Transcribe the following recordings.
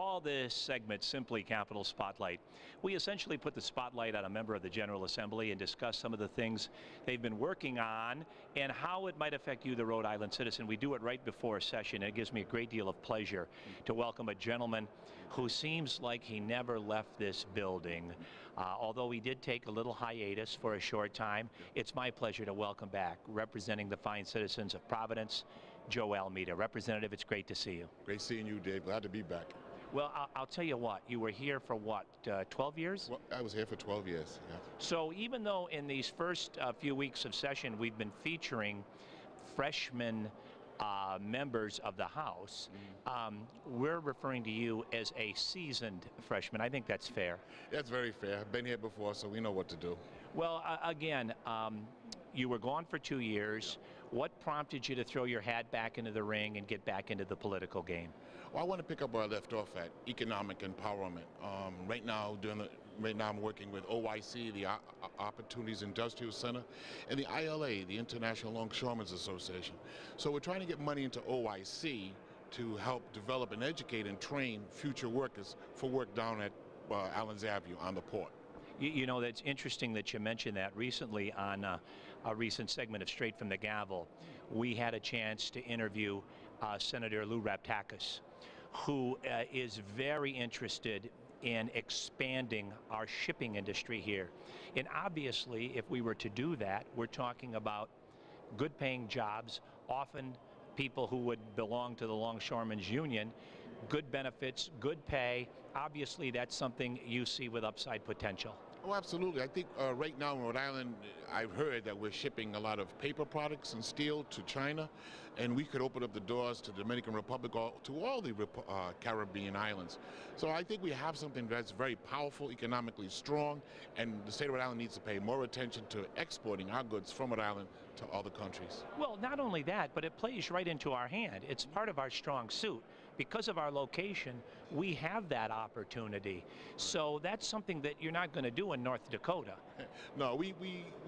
call this segment simply Capitol Spotlight. We essentially put the spotlight on a member of the General Assembly and discuss some of the things they've been working on and how it might affect you, the Rhode Island citizen. We do it right before a session, and it gives me a great deal of pleasure to welcome a gentleman who seems like he never left this building. Although he did take a little hiatus for a short time, it's my pleasure to welcome back, representing the fine citizens of Providence, Joe Almeida. Representative, it's great to see you. Great seeing you, Dave. Glad to be back. Well, I'll tell you what, you were here for what, 12 years? Well, I was here for 12 years, yeah. So even though in these first few weeks of session we've been featuring freshman members of the House, we're referring to you as a seasoned freshman. I think that's fair. That's very fair. I've been here before, so we know what to do. Well, again, you were gone for 2 years. What prompted you to throw your hat back into the ring and get back into the political game? Well, I want to pick up where I left off at, economic empowerment. Right now I'm working with OIC, the Opportunities Industrial Center, and the ILA, the International Longshoremen's Association. So we're trying to get money into OIC to help develop and educate and train future workers for work down at Allen's Avenue on the port. You know, that's interesting that you mentioned that. Recently on a recent segment of Straight from the Gavel, we had a chance to interview Senator Lou Raptakis, who is very interested in expanding our shipping industry here. And obviously, if we were to do that, we're talking about good paying jobs, often people who would belong to the Longshoremen's Union, good benefits, good pay. Obviously, that's something you see with upside potential. Oh, absolutely. I think right now in Rhode Island, I've heard that we're shipping a lot of paper products and steel to China, and we could open up the doors to the Dominican Republic, to all the Caribbean islands. So I think we have something that's very powerful, economically strong, and the state of Rhode Island needs to pay more attention to exporting our goods from Rhode Island to other countries. Well, not only that, but it plays right into our hand. It's part of our strong suit. Because of our location, we have that opportunity. So that's something that you're not going to do in North Dakota. No, we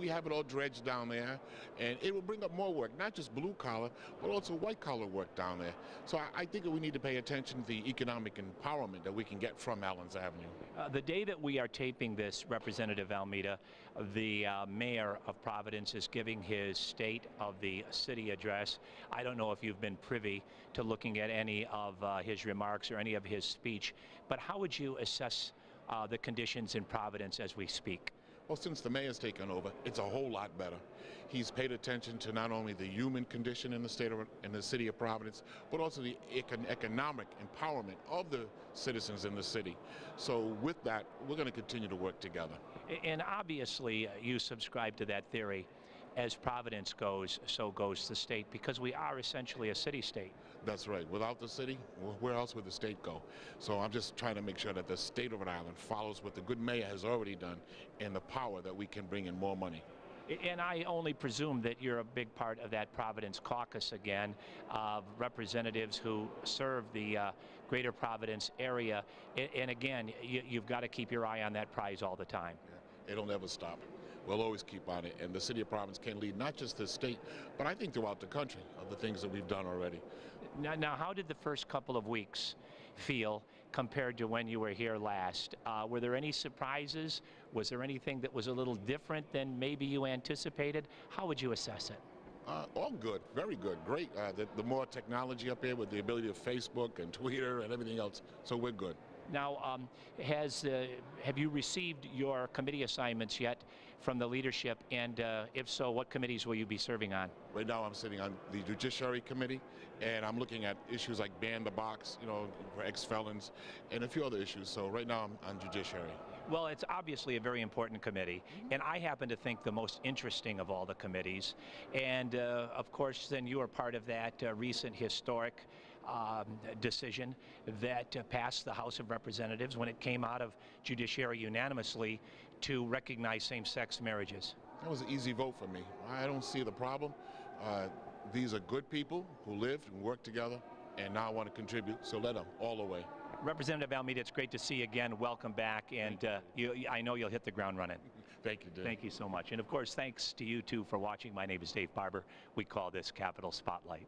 have it all dredged down there, and it will bring up more work, not just blue collar, but also white collar work down there. So I think that we need to pay attention to the economic empowerment that we can get from Allen's Avenue. The day that we are taping this, Representative Almeida, the mayor of Providence is giving his State of the City address. I don't know if you've been privy to looking at any of his remarks or any of his speech, but how would you assess the conditions in Providence as we speak? Well, since the mayor's taken over, it's a whole lot better. He's paid attention to not only the human condition in the city of Providence, but also the economic empowerment of the citizens in the city. So with that, we're going to continue to work together. And obviously, you subscribe to that theory. As Providence goes, so goes the state, because we are essentially a city-state. That's right. Without the city, where else would the state go? So I'm just trying to make sure that the state of Rhode Island follows what the good mayor has already done and the power that we can bring in more money. And I only presume that you're a big part of that Providence caucus again, of representatives who serve the greater Providence area. And again, you've got to keep your eye on that prize all the time. Yeah, it'll never stop. We'll always keep on it, and the city of Providence can lead not just the state, but I think throughout the country of the things that we've done already. Now how did the first couple of weeks feel compared to when you were here last? Were there any surprises? Was there anything that was a little different than maybe you anticipated? How would you assess it? All good, very good, great. The more technology up here with the ability of Facebook and Twitter and everything else, so we're good. Now, have you received your committee assignments yet from the leadership? And if so, what committees will you be serving on? Right now I'm sitting on the Judiciary Committee, and I'm looking at issues like ban the box, you know, for ex-felons, and a few other issues. So right now I'm on Judiciary. Well, it's obviously a very important committee, and I happen to think the most interesting of all the committees. And of course, then you are part of that recent historic decision that passed the House of Representatives when it came out of Judiciary unanimously to recognize same-sex marriages. That was an easy vote for me. I don't see the problem. These are good people who lived and worked together and now want to contribute, so let them all the way. Representative Almeida, it's great to see you again. Welcome back, and I know you'll hit the ground running. Thank you, Dave. Thank you so much. And of course, thanks to you too for watching. My name is Dave Barber. We call this Capitol Spotlight.